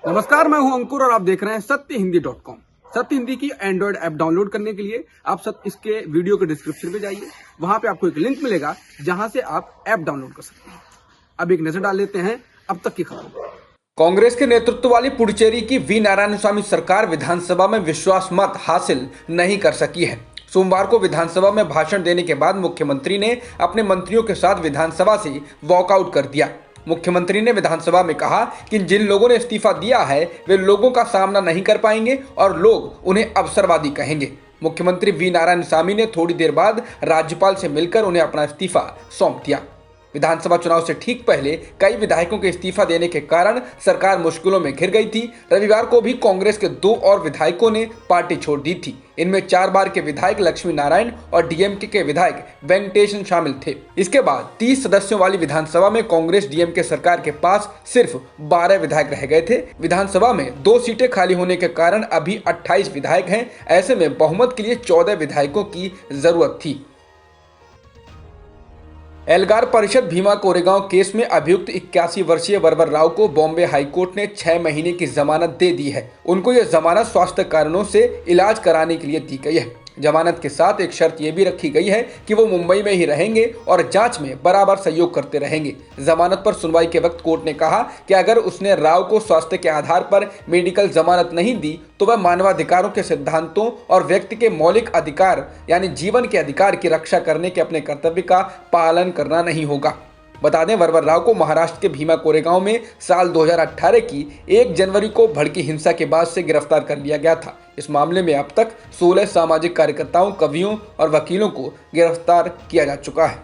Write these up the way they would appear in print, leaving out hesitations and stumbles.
नमस्कार, मैं हूं अंकुर और आप देख रहे हैं सत्यहिंदी.com। सत्य हिंदी की एंड्रॉइड ऐप डाउनलोड करने के लिए आप इसके वीडियो के डिस्क्रिप्शन में जाइए। वहां पे आपको एक लिंक मिलेगा जहां से आप ऐप डाउनलोड कर सकते हैं। अब एक नजर डाल लेते हैं अब तक की खबरों। कांग्रेस के नेतृत्व वाली पुडुचेरी की वी नारायणस्वामी सरकार विधानसभा में विश्वास मत हासिल नहीं कर सकी है। सोमवार को विधानसभा में भाषण देने के बाद मुख्यमंत्री ने अपने मंत्रियों के साथ विधानसभा से वॉकआउट कर दिया। मुख्यमंत्री ने विधानसभा में कहा कि जिन लोगों ने इस्तीफा दिया है वे लोगों का सामना नहीं कर पाएंगे और लोग उन्हें अवसरवादी कहेंगे। मुख्यमंत्री वी नारायणस्वामी ने थोड़ी देर बाद राज्यपाल से मिलकर उन्हें अपना इस्तीफा सौंप दिया। विधानसभा चुनाव से ठीक पहले कई विधायकों के इस्तीफा देने के कारण सरकार मुश्किलों में घिर गई थी। रविवार को भी कांग्रेस के 2 और विधायकों ने पार्टी छोड़ दी थी। इनमें 4 बार के विधायक लक्ष्मी नारायण और डीएमके के विधायक वेंकटेशन शामिल थे। इसके बाद 30 सदस्यों वाली विधानसभा में कांग्रेस डीएमके सरकार के पास सिर्फ 12 विधायक रह गए थे। विधानसभा में 2 सीटें खाली होने के कारण अभी 28 विधायक हैं। ऐसे में बहुमत के लिए 14 विधायकों की जरूरत थी। एल्गार परिषद भीमा कोरेगांव केस में अभियुक्त 81 वर्षीय वरवर राव को बॉम्बे हाईकोर्ट ने 6 महीने की जमानत दे दी है। उनको यह जमानत स्वास्थ्य कारणों से इलाज कराने के लिए दी गई है। जमानत के साथ एक शर्त यह भी रखी गई है कि वो मुंबई में ही रहेंगे और जांच में बराबर सहयोग करते रहेंगे। जमानत पर सुनवाई के वक्त कोर्ट ने कहा कि अगर उसने राव को स्वास्थ्य के आधार पर मेडिकल जमानत नहीं दी तो वह मानवाधिकारों के सिद्धांतों और व्यक्ति के मौलिक अधिकार यानी जीवन के अधिकार की रक्षा करने के अपने कर्तव्य का पालन करना नहीं होगा। बता दें, वरवर राव को महाराष्ट्र के भीमा कोरेगांव में साल 2018 की 1 जनवरी को भड़की हिंसा के बाद से गिरफ्तार कर लिया गया था। इस मामले में अब तक 16 सामाजिक कार्यकर्ताओं, कवियों और वकीलों को गिरफ्तार किया जा चुका है।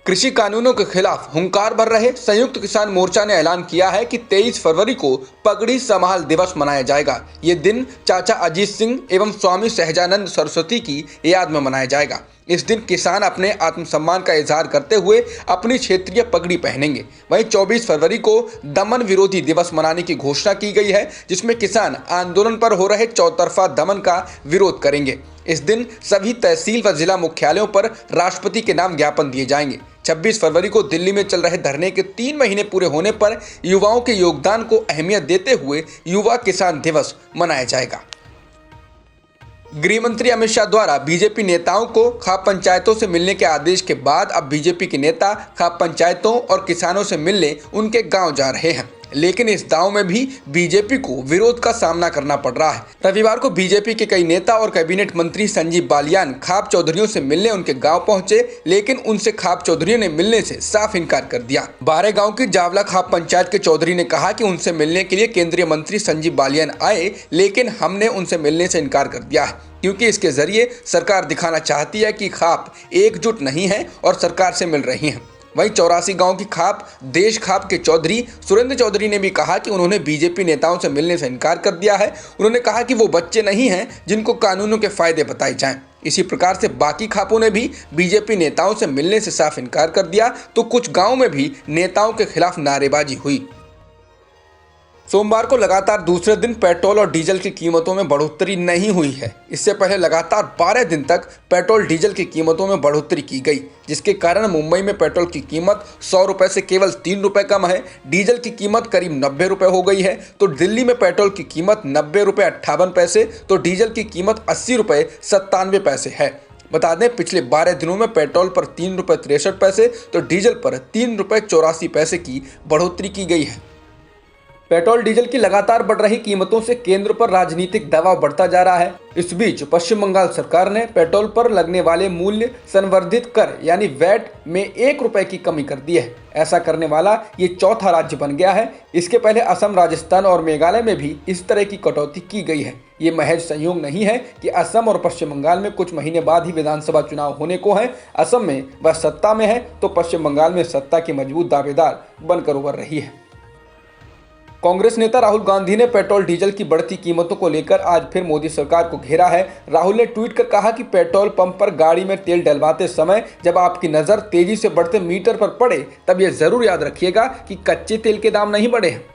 कृषि कानूनों के खिलाफ हुंकार भर रहे संयुक्त किसान मोर्चा ने ऐलान किया है कि 23 फरवरी को पगड़ी संभाल दिवस मनाया जाएगा। ये दिन चाचा अजीत सिंह एवं स्वामी सहजानंद सरस्वती की याद में मनाया जाएगा। इस दिन किसान अपने आत्मसम्मान का इजहार करते हुए अपनी क्षेत्रीय पगड़ी पहनेंगे। वहीं 24 फरवरी को दमन विरोधी दिवस मनाने की घोषणा की गई है, जिसमें किसान आंदोलन पर हो रहे चौतरफा दमन का विरोध करेंगे। इस दिन सभी तहसील व जिला मुख्यालयों पर राष्ट्रपति के नाम ज्ञापन दिए जाएंगे। 26 फरवरी को दिल्ली में चल रहे धरने के 3 महीने पूरे होने पर युवाओं के योगदान को अहमियत देते हुए युवा किसान दिवस मनाया जाएगा। गृह मंत्री अमित शाह द्वारा बीजेपी नेताओं को खाप पंचायतों से मिलने के आदेश के बाद अब बीजेपी के नेता खाप पंचायतों और किसानों से मिलने उनके गांव जा रहे हैं। लेकिन इस दांव में भी बीजेपी को विरोध का सामना करना पड़ रहा है। रविवार को बीजेपी के कई नेता और कैबिनेट मंत्री संजीव बालियान खाप चौधरियों से मिलने उनके गांव पहुंचे, लेकिन उनसे खाप चौधरियों ने मिलने से साफ इनकार कर दिया। 12 गांव की जावला खाप पंचायत के चौधरी ने कहा कि उनसे मिलने के लिए केंद्रीय मंत्री संजीव बालियान आए, लेकिन हमने उनसे मिलने से इनकार कर दिया है, क्योंकि इसके जरिए सरकार दिखाना चाहती है कि खाप एकजुट नहीं है और सरकार से मिल रही है। वहीं 84 गांव की खाप देश खाप के चौधरी सुरेंद्र चौधरी ने भी कहा कि उन्होंने बीजेपी नेताओं से मिलने से इनकार कर दिया है। उन्होंने कहा कि वो बच्चे नहीं हैं जिनको कानूनों के फायदे बताए जाएं। इसी प्रकार से बाकी खापों ने भी बीजेपी नेताओं से मिलने से साफ इनकार कर दिया, तो कुछ गाँव में भी नेताओं के खिलाफ नारेबाजी हुई। सोमवार को लगातार दूसरे दिन पेट्रोल और डीजल की कीमतों में बढ़ोतरी नहीं हुई है। इससे पहले लगातार 12 दिन तक पेट्रोल डीजल की कीमतों में बढ़ोतरी की गई, जिसके कारण मुंबई में पेट्रोल की कीमत 100 रुपये से केवल 3 रुपये कम है। डीजल की कीमत करीब 90 रुपये हो गई है। तो दिल्ली में पेट्रोल की कीमत 90 रुपये 58 पैसे तो डीजल की कीमत 80 रुपये 97 पैसे है। बता दें, पिछले 12 दिनों में पेट्रोल पर 3 रुपये 63 पैसे तो डीजल पर 3 रुपये 84 पैसे की बढ़ोतरी की गई है। पेट्रोल डीजल की लगातार बढ़ रही कीमतों से केंद्र पर राजनीतिक दबाव बढ़ता जा रहा है। इस बीच पश्चिम बंगाल सरकार ने पेट्रोल पर लगने वाले मूल्य संवर्धित कर यानी वैट में 1 रुपये की कमी कर दी है। ऐसा करने वाला ये चौथा राज्य बन गया है। इसके पहले असम, राजस्थान और मेघालय में भी इस तरह की कटौती की गई है। ये महज संयोग नहीं है कि असम और पश्चिम बंगाल में कुछ महीने बाद ही विधानसभा चुनाव होने को है। असम में वह सत्ता में है तो पश्चिम बंगाल में सत्ता की मजबूत दावेदार बनकर उभर रही है। कांग्रेस नेता राहुल गांधी ने पेट्रोल डीजल की बढ़ती कीमतों को लेकर आज फिर मोदी सरकार को घेरा है। राहुल ने ट्वीट कर कहा कि पेट्रोल पंप पर गाड़ी में तेल डलवाते समय जब आपकी नज़र तेजी से बढ़ते मीटर पर पड़े तब यह जरूर याद रखिएगा कि कच्चे तेल के दाम नहीं बढ़े हैं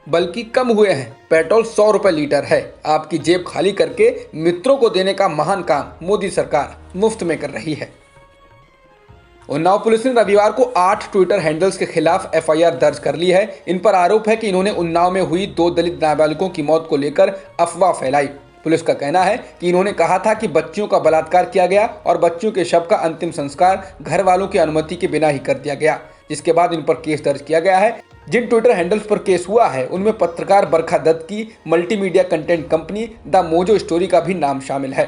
बल्कि कम हुए हैं। पेट्रोल 100 रुपये लीटर है। आपकी जेब खाली करके मित्रों को देने का महान काम मोदी सरकार मुफ्त में कर रही है। उन्नाव पुलिस ने रविवार को 8 ट्विटर हैंडल्स के खिलाफ एफआईआर दर्ज कर ली है। इन पर आरोप है कि इन्होंने उन्नाव में हुई 2 दलित नाबालिगों की मौत को लेकर अफवाह फैलाई। पुलिस का कहना है कि इन्होंने कहा था कि बच्चियों का बलात्कार किया गया और बच्चियों के शव का अंतिम संस्कार घर वालों की अनुमति के बिना ही कर दिया गया, जिसके बाद इन पर केस दर्ज किया गया है। जिन ट्विटर हैंडल्स पर केस हुआ है उनमें पत्रकार बरखा दत्त की multimedia content company the mojo story का भी नाम शामिल है।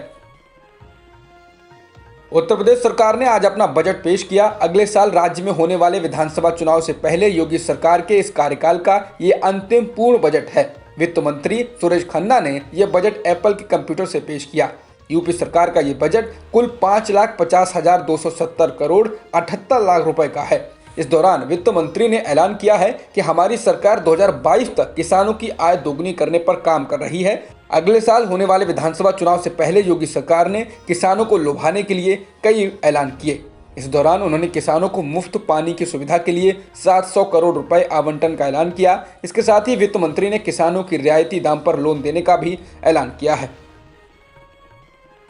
उत्तर प्रदेश सरकार ने आज अपना बजट पेश किया। अगले साल राज्य में होने वाले विधानसभा चुनाव से पहले योगी सरकार के इस कार्यकाल का ये अंतिम पूर्ण बजट है। वित्त मंत्री सुरेश खन्ना ने यह बजट एप्पल के कंप्यूटर से पेश किया। यूपी सरकार का ये बजट कुल 5,50,270 करोड़ 78 लाख रुपए का है। इस दौरान वित्त मंत्री ने ऐलान किया है कि हमारी सरकार 2022 तक किसानों की आय दोगुनी करने पर काम कर रही है। अगले साल होने वाले विधानसभा चुनाव से पहले योगी सरकार ने किसानों को लुभाने के लिए कई ऐलान किए। इस दौरान उन्होंने किसानों को मुफ्त पानी की सुविधा के लिए 700 करोड़ रुपए आवंटन का ऐलान किया। इसके साथ ही वित्त मंत्री ने किसानों की रियायती दाम पर लोन देने का भी ऐलान किया है।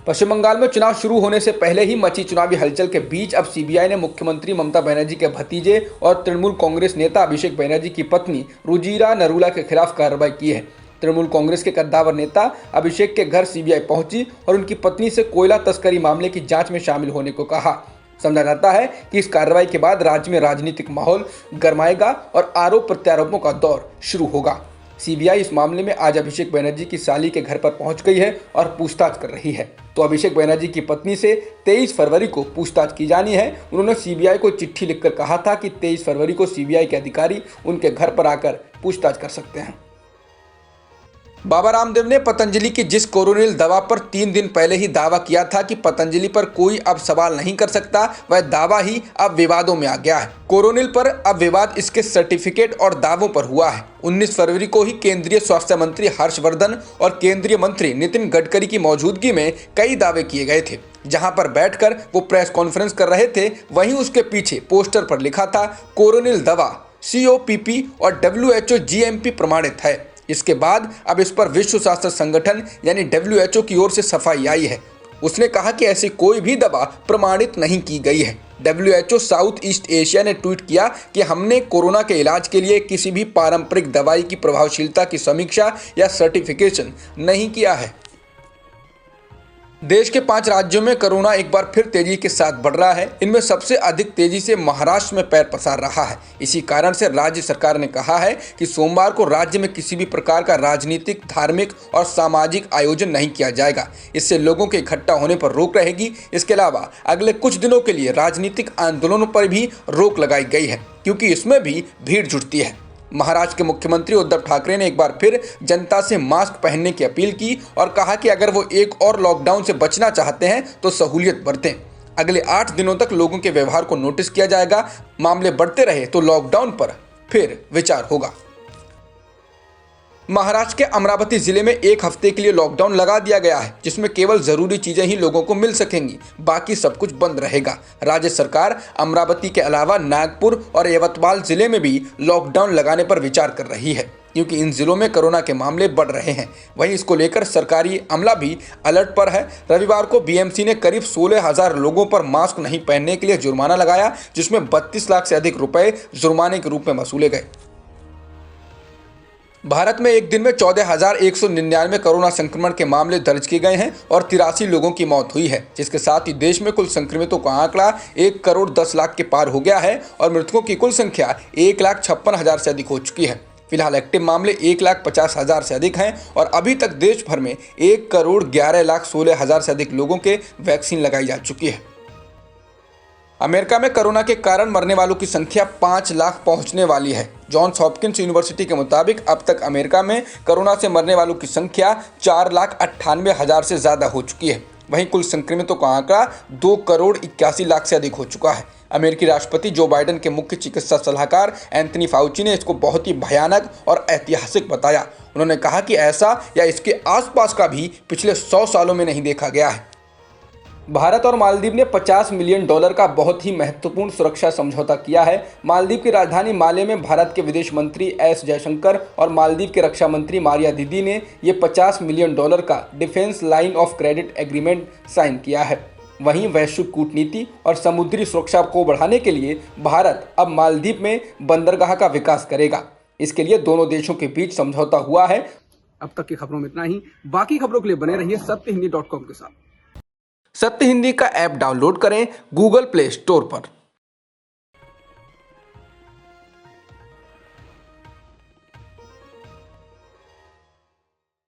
पश्चिम बंगाल में चुनाव शुरू होने से पहले ही मची चुनावी हलचल के बीच अब सीबीआई ने मुख्यमंत्री ममता बनर्जी के भतीजे और तृणमूल कांग्रेस नेता अभिषेक बनर्जी की पत्नी रुजिरा नरूला के खिलाफ कार्रवाई की है। तृणमूल कांग्रेस के कद्दावर नेता अभिषेक के घर सीबीआई पहुंची और उनकी पत्नी से कोयला तस्करी मामले की जांच में शामिल होने को कहा। समझा जाता है कि इस कार्रवाई के बाद राज्य में राजनीतिक माहौल गरमाएगा और आरोप प्रत्यारोपों का दौर शुरू होगा। सीबीआई इस मामले में आज अभिषेक बनर्जी की साली के घर पर पहुंच गई है और पूछताछ कर रही है। तो अभिषेक बनर्जी की पत्नी से 23 फरवरी को पूछताछ की जानी है। उन्होंने सीबीआई को चिट्ठी लिखकर कहा था कि 23 फरवरी को सीबीआई के अधिकारी उनके घर पर आकर पूछताछ कर सकते हैं। बाबा रामदेव ने पतंजलि की जिस कोरोनिल दवा पर 3 दिन पहले ही दावा किया था कि पतंजलि पर कोई अब सवाल नहीं कर सकता, वह दावा ही अब विवादों में आ गया है। कोरोनिल पर अब विवाद इसके सर्टिफिकेट और दावों पर हुआ है। 19 फरवरी को ही केंद्रीय स्वास्थ्य मंत्री हर्षवर्धन और केंद्रीय मंत्री नितिन गडकरी की मौजूदगी में कई दावे किए गए थे। जहां पर बैठकर वो प्रेस कॉन्फ्रेंस कर रहे थे, वहीं उसके पीछे पोस्टर पर लिखा था कोरोनिल दवा COPP और WHO GMP प्रमाणित है। इसके बाद अब इस पर विश्व स्वास्थ्य संगठन यानी WHO की ओर से सफाई आई है। उसने कहा कि ऐसी कोई भी दवा प्रमाणित नहीं की गई है। WHO साउथ ईस्ट एशिया ने ट्वीट किया कि हमने कोरोना के इलाज के लिए किसी भी पारंपरिक दवाई की प्रभावशीलता की समीक्षा या सर्टिफिकेशन नहीं किया है। देश के 5 राज्यों में कोरोना एक बार फिर तेजी के साथ बढ़ रहा है। इनमें सबसे अधिक तेजी से महाराष्ट्र में पैर पसार रहा है। इसी कारण से राज्य सरकार ने कहा है कि सोमवार को राज्य में किसी भी प्रकार का राजनीतिक, धार्मिक और सामाजिक आयोजन नहीं किया जाएगा। इससे लोगों के इकट्ठा होने पर रोक रहेगी। इसके अलावा अगले कुछ दिनों के लिए राजनीतिक आंदोलनों पर भी रोक लगाई गई है, क्योंकि इसमें भी भीड़ जुटती है। महाराष्ट्र के मुख्यमंत्री उद्धव ठाकरे ने एक बार फिर जनता से मास्क पहनने की अपील की और कहा कि अगर वो एक और लॉकडाउन से बचना चाहते हैं तो सहूलियत बरतें। अगले 8 दिनों तक लोगों के व्यवहार को नोटिस किया जाएगा। मामले बढ़ते रहे तो लॉकडाउन पर फिर विचार होगा। महाराष्ट्र के अमरावती जिले में 1 हफ्ते के लिए लॉकडाउन लगा दिया गया है, जिसमें केवल जरूरी चीजें ही लोगों को मिल सकेंगी, बाकी सब कुछ बंद रहेगा। राज्य सरकार अमरावती के अलावा नागपुर और यवतमाल जिले में भी लॉकडाउन लगाने पर विचार कर रही है, क्योंकि इन जिलों में कोरोना के मामले बढ़ रहे हैं। वहीं इसको लेकर सरकारी अमला भी अलर्ट पर है। रविवार को BMC ने करीब 16,000 लोगों पर मास्क नहीं पहनने के लिए जुर्माना लगाया, जिसमें 32 लाख से अधिक रुपए जुर्माने के रूप में वसूले गए। भारत में एक दिन में 14,199 कोरोना संक्रमण के मामले दर्ज किए गए हैं और 83 लोगों की मौत हुई है, जिसके साथ ही देश में कुल संक्रमितों का आंकड़ा 1 करोड़ 10 लाख के पार हो गया है और मृतकों की कुल संख्या 1,56,000 से अधिक हो चुकी है। फिलहाल एक्टिव मामले 1,50,000 से अधिक हैं और अभी तक देश भर में 1 करोड़ 11,16,000 से अधिक लोगों के वैक्सीन लगाई जा चुकी है। अमेरिका में कोरोना के कारण मरने वालों की संख्या 5 लाख पहुंचने वाली है। जॉन्स हॉपकिंस यूनिवर्सिटी के मुताबिक अब तक अमेरिका में कोरोना से मरने वालों की संख्या 4,98,000 से ज़्यादा हो चुकी है। वहीं कुल संक्रमितों का आंकड़ा 2 करोड़ 81 लाख से अधिक हो चुका है। अमेरिकी राष्ट्रपति जो बाइडेन के मुख्य चिकित्सा सलाहकार एंथनी फाउची ने इसको बहुत ही भयानक और ऐतिहासिक बताया। उन्होंने कहा कि ऐसा या इसके आसपास का भी पिछले 100 सालों में नहीं देखा गया है। भारत और मालदीव ने $50 मिलियन का बहुत ही महत्वपूर्ण सुरक्षा समझौता किया है। मालदीव की राजधानी माले में भारत के विदेश मंत्री एस जयशंकर और मालदीव के रक्षा मंत्री मारिया दीदी ने ये $50 मिलियन का defence line of credit agreement sign किया है। वहीं वैश्विक कूटनीति और समुद्री सुरक्षा को बढ़ाने के लिए भारत अब मालदीव में बंदरगाह का विकास करेगा। इसके लिए दोनों देशों के बीच समझौता हुआ है। अब तक की खबरों में इतना ही। बाकी खबरों के लिए बने रहिए सत्यहिंदी.com के साथ। सत्य हिंदी का ऐप डाउनलोड करें गूगल प्ले स्टोर पर।